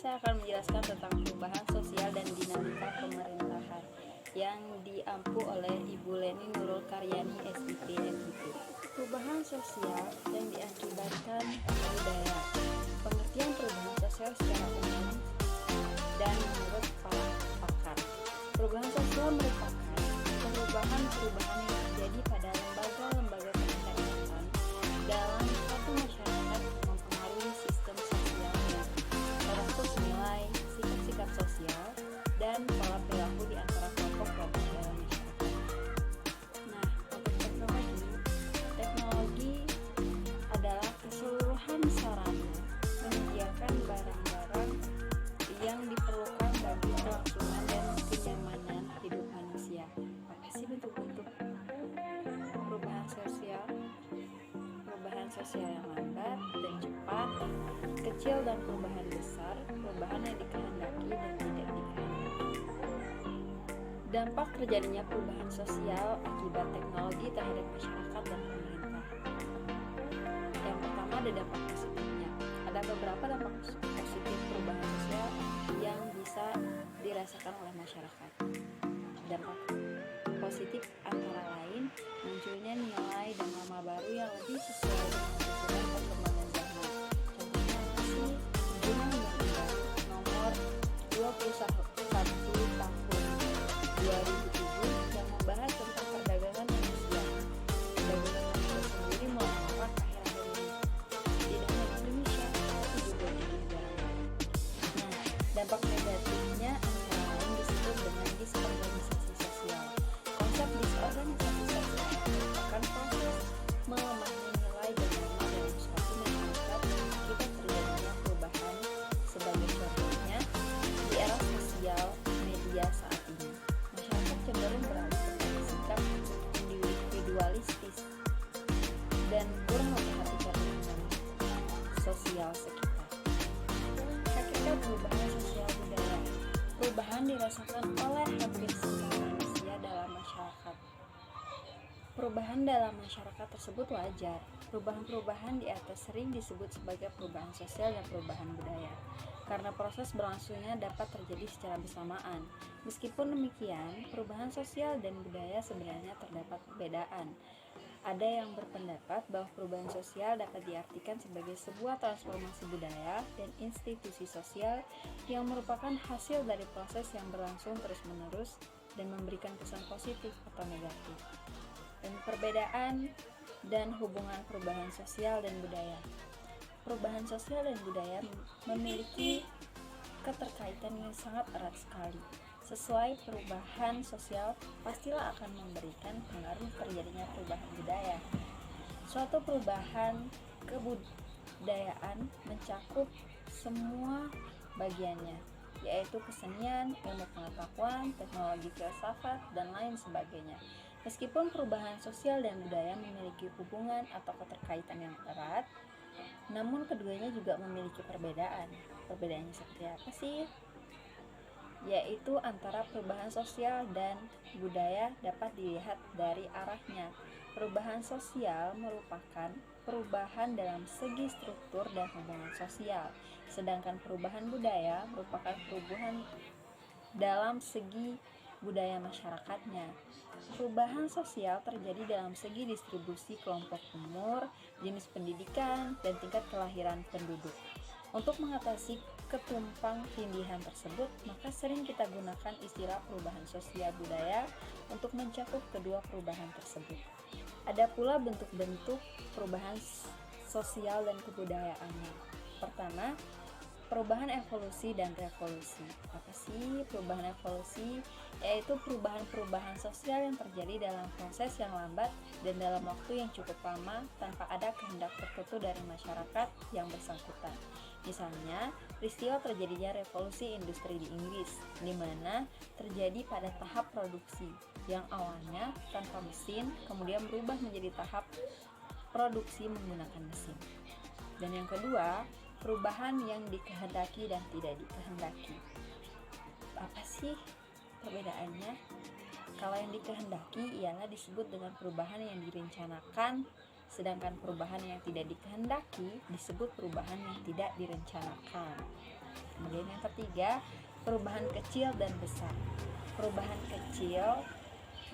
saya akan menjelaskan tentang perubahan sosial dan dinamika pemerintahan yang diampu oleh Ibu Leni Nurul Karyani, SIP, MIP. Perubahan sosial yang diakibatkan oleh budaya. Pengertian perubahan sosial secara umum dan menurut para pakar. Perubahan sosial merupakan perubahan yang terjadi pada lembaga-lembaga kemasyarakatan dalam suatu masyarakat yang mempengaruhi sistem sosialnya, termasuk nilai, sikap-sikap sosial, dan pola perilaku di antara kelompok-kelompok dalam masyarakat. Nah, untuk teknologi adalah keseluruhan sarana menyediakan barang-barang yang diperlukan bagi kelangsungan dan kenyamanan hidup manusia. Apa sih bentuk-bentuk perubahan sosial? Perubahan sosial yang lambat dan cepat, kecil dan perubahan besar, perubahan yang dikehendaki dan tidak dikehendaki. Dampak terjadinya perubahan sosial akibat teknologi terhadap masyarakat dan pemerintah. Yang pertama ada dampak positifnya. Ada beberapa dampak positif perubahan sosial yang bisa dirasakan oleh masyarakat. Dampak positif antara lain munculnya nilai dan nama baru yang lebih sesuai dengan kebutuhan perkembangan zaman. Contohnya apa sih? Undang-Undang Nomor 21 Tahun 2007 yang membahas tentang perdagangan manusia. Perdagangan manusia sendiri mulai marak akhir-akhir ini. Tidak hanya di Indonesia, tapi juga di negara lain. Nah, dampak negatifnya antara lain disebut dengan disorganisasi sosial. Konsep disorganisasi sosial merupakan proses melemahnya nilai dan norma dalam suatu masyarakat akibat terjadinya perubahan. Sebagai contohnya, di era sosial media saat ini, masyarakat cenderung beralih kepada sikap individualistis dan kurang memperhatikan lingkungan sosial sekitar. Hakikat perubahan sosial budaya. Perubahan dirasakan oleh hampir semua manusia dalam masyarakat. Perubahan dalam masyarakat tersebut wajar. Perubahan-perubahan di atas sering disebut sebagai perubahan sosial dan perubahan budaya, karena proses berlangsungnya dapat terjadi secara bersamaan. Meskipun demikian, perubahan sosial dan budaya sebenarnya terdapat perbedaan. Ada yang berpendapat bahwa perubahan sosial dapat diartikan sebagai sebuah transformasi budaya dan institusi sosial yang merupakan hasil dari proses yang berlangsung terus-menerus dan memberikan kesan positif atau negatif. Dan perbedaan dan hubungan perubahan sosial dan budaya. Perubahan sosial dan budaya memiliki keterkaitan yang sangat erat sekali. Sesuai perubahan sosial pastilah akan memberikan pengaruh terjadinya perubahan budaya. Suatu perubahan kebudayaan mencakup semua bagiannya, yaitu kesenian, ilmu pengetahuan, teknologi filsafat, dan lain sebagainya. Meskipun perubahan sosial dan budaya memiliki hubungan atau keterkaitan yang erat, namun keduanya juga memiliki perbedaan. Perbedaannya seperti apa sih? Yaitu antara perubahan sosial dan budaya dapat dilihat dari arahnya. Perubahan sosial merupakan perubahan dalam segi struktur dan hubungan sosial, sedangkan perubahan budaya merupakan perubahan dalam segi budaya masyarakatnya. Perubahan sosial terjadi dalam segi distribusi kelompok umur, jenis pendidikan, dan tingkat kelahiran penduduk. Untuk mengatasi ketumpang tindihan tersebut, maka sering kita gunakan istilah perubahan sosial budaya untuk mencakup kedua perubahan tersebut. Ada pula bentuk-bentuk perubahan sosial dan kebudayaannya. Pertama, perubahan evolusi dan revolusi. Apa sih perubahan evolusi? Yaitu perubahan-perubahan sosial yang terjadi dalam proses yang lambat dan dalam waktu yang cukup lama tanpa ada kehendak tertentu dari masyarakat yang bersangkutan. Misalnya, peristiwa terjadinya revolusi industri di Inggris, di mana terjadi pada tahap produksi yang awalnya tanpa mesin, kemudian berubah menjadi tahap produksi menggunakan mesin. Dan yang kedua, perubahan yang dikehendaki dan tidak dikehendaki. Apa sih perbedaannya? Kalau yang dikehendaki ialah disebut dengan perubahan yang direncanakan, sedangkan perubahan yang tidak dikehendaki disebut perubahan yang tidak direncanakan. Kemudian yang ketiga, perubahan kecil dan besar. Perubahan kecil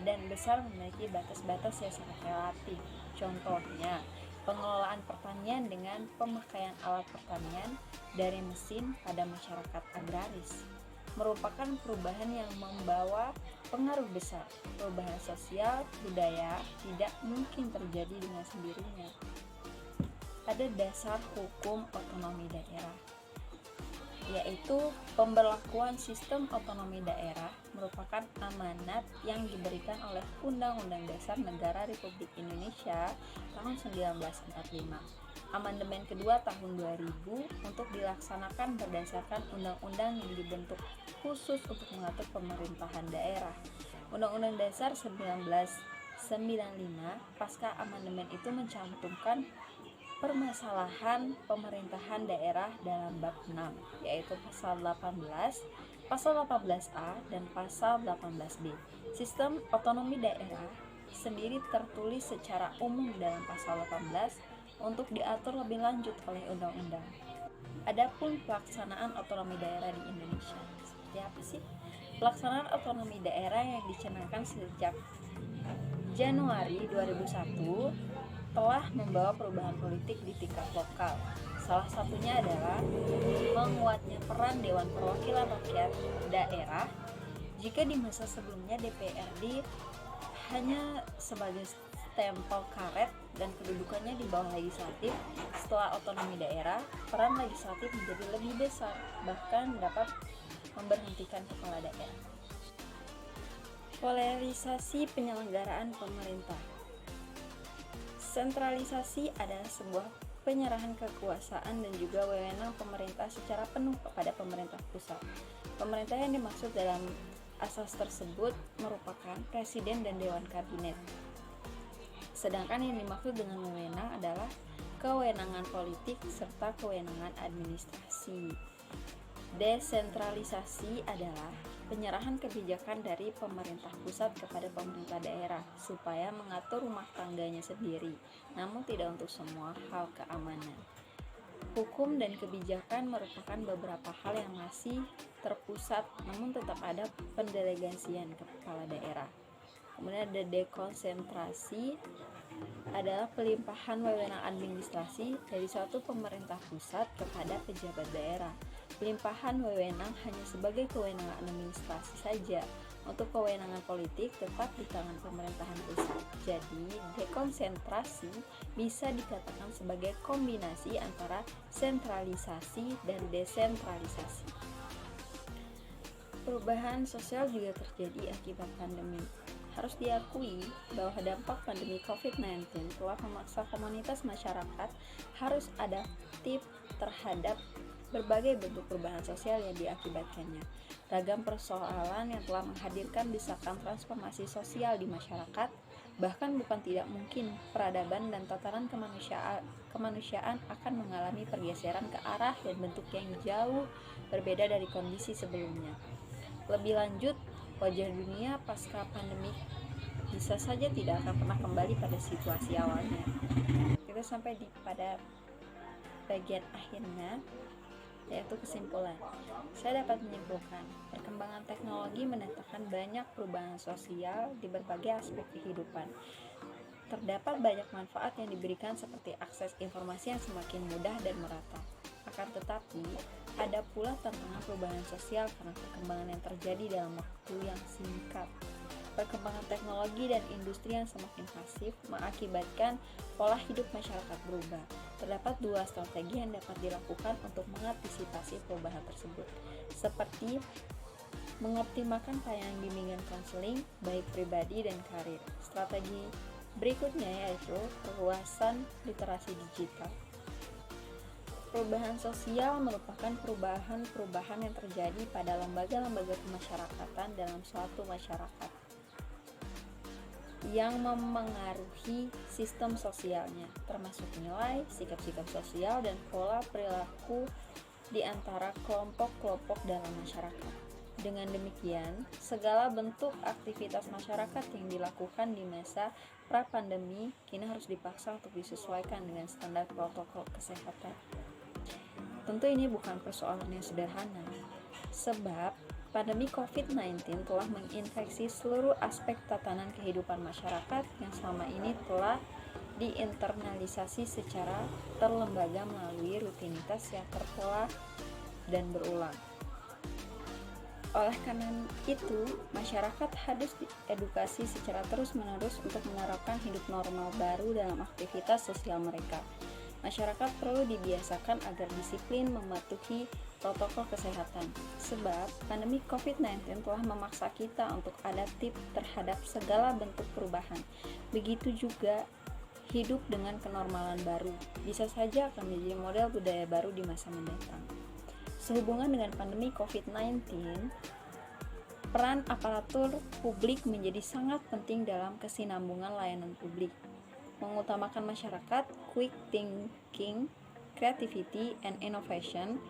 dan besar memiliki batas-batas yang sangat relatif. Contohnya, pengelolaan pertanian dengan pemakaian alat pertanian dari mesin pada masyarakat agraris merupakan perubahan yang membawa pengaruh besar. Perubahan sosial budaya tidak mungkin terjadi dengan sendirinya. Ada dasar hukum otonomi daerah, yaitu pemberlakuan sistem otonomi daerah merupakan amanat yang diberikan oleh Undang-Undang Dasar Negara Republik Indonesia tahun 1945. Amandemen kedua tahun 2000 untuk dilaksanakan berdasarkan undang-undang yang dibentuk khusus untuk mengatur pemerintahan daerah. Undang-Undang Dasar 1945 pasca amandemen itu mencantumkan permasalahan pemerintahan daerah dalam bab 6, yaitu pasal 18, pasal 18A, dan pasal 18B. Sistem otonomi daerah sendiri tertulis secara umum dalam pasal 18 untuk diatur lebih lanjut oleh undang-undang. Adapun pelaksanaan otonomi daerah di Indonesia, seperti apa sih? Pelaksanaan otonomi daerah yang dicanangkan sejak Januari 2001 telah membawa perubahan politik di tingkat lokal. Salah satunya adalah menguatnya peran Dewan Perwakilan Rakyat Daerah. Jika di masa sebelumnya DPRD hanya sebagai stempel karet dan kedudukannya di bawah legislatif, setelah otonomi daerah, peran legislatif menjadi lebih besar, bahkan dapat memberhentikan kepala daerah. Polarisasi penyelenggaraan pemerintah. Sentralisasi adalah sebuah penyerahan kekuasaan dan juga wewenang pemerintah secara penuh kepada pemerintah pusat. Pemerintah yang dimaksud dalam asas tersebut merupakan presiden dan dewan kabinet. Sedangkan yang dimaksud dengan wewenang adalah kewenangan politik serta kewenangan administrasi. Desentralisasi adalah penyerahan kebijakan dari pemerintah pusat kepada pemerintah daerah supaya mengatur rumah tangganya sendiri, namun tidak untuk semua hal keamanan. Hukum dan kebijakan merupakan beberapa hal yang masih terpusat, namun tetap ada pendelegasian ke kepala daerah. Kemudian ada dekonsentrasi, adalah pelimpahan wewenang administrasi dari suatu pemerintah pusat kepada pejabat daerah. Pelimpahan wewenang hanya sebagai kewenangan administrasi saja. Untuk kewenangan politik tetap di tangan pemerintahan pusat. Jadi, dekonsentrasi bisa dikatakan sebagai kombinasi antara sentralisasi dan desentralisasi. Perubahan sosial juga terjadi akibat pandemi. Harus diakui bahwa dampak pandemi COVID-19 telah memaksa komunitas masyarakat harus adaptif terhadap berbagai bentuk perubahan sosial yang diakibatkannya. Ragam persoalan yang telah menghadirkan desakan transformasi sosial di masyarakat, bahkan bukan tidak mungkin peradaban dan tatanan kemanusiaan akan mengalami pergeseran ke arah dan bentuk yang jauh berbeda dari kondisi sebelumnya. Lebih lanjut, wajah dunia pasca pandemi bisa saja tidak akan pernah kembali pada situasi awalnya. Kita sampai pada bagian akhirnya, yaitu kesimpulan. Saya dapat menyimpulkan, perkembangan teknologi mendatangkan banyak perubahan sosial di berbagai aspek kehidupan. Terdapat banyak manfaat yang diberikan seperti akses informasi yang semakin mudah dan merata. Akan tetapi, ada pula tantangan perubahan sosial karena perkembangan yang terjadi dalam waktu yang singkat. Perkembangan teknologi dan industri yang semakin masif mengakibatkan pola hidup masyarakat berubah. Terdapat dua strategi yang dapat dilakukan untuk mengantisipasi perubahan tersebut, seperti mengoptimalkan pelayanan bimbingan konseling baik pribadi dan karir. Strategi berikutnya yaitu perluasan literasi digital. Perubahan sosial merupakan perubahan yang terjadi pada lembaga-lembaga kemasyarakatan dalam suatu masyarakat yang memengaruhi sistem sosialnya, termasuk nilai, sikap-sikap sosial, dan pola perilaku di antara kelompok-kelompok dalam masyarakat. Dengan demikian, segala bentuk aktivitas masyarakat yang dilakukan di masa pra-pandemi kini harus dipaksa untuk disesuaikan dengan standar protokol kesehatan. Tentu ini bukan persoalan yang sederhana, sebab pandemi COVID-19 telah menginfeksi seluruh aspek tatanan kehidupan masyarakat yang selama ini telah diinternalisasi secara terlembaga melalui rutinitas yang terpola dan berulang. Oleh karena itu, masyarakat harus diedukasi secara terus-menerus untuk menerapkan hidup normal baru dalam aktivitas sosial mereka. Masyarakat perlu dibiasakan agar disiplin mematuhi protokol kesehatan, sebab pandemi COVID-19 telah memaksa kita untuk adaptif terhadap segala bentuk perubahan. Begitu juga hidup dengan kenormalan baru, bisa saja akan menjadi model budaya baru di masa mendatang. Sehubungan dengan pandemi COVID-19, peran aparatur publik menjadi sangat penting dalam kesinambungan layanan publik. Mengutamakan masyarakat, quick thinking, creativity, and innovation,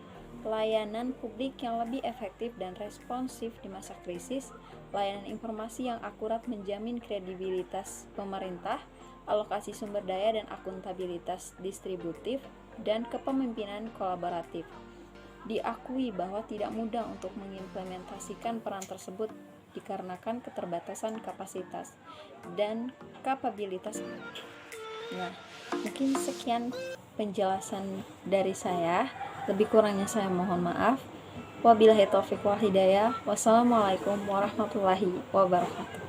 layanan publik yang lebih efektif dan responsif di masa krisis, layanan informasi yang akurat menjamin kredibilitas pemerintah, alokasi sumber daya dan akuntabilitas distributif, dan kepemimpinan kolaboratif. Diakui bahwa tidak mudah untuk mengimplementasikan peran tersebut dikarenakan keterbatasan kapasitas dan kapabilitas. Nah, mungkin sekian penjelasan dari saya. Lebih kurangnya saya mohon maaf. Wabillahi taufiq wal hidayah. Wassalamualaikum warahmatullahi wabarakatuh.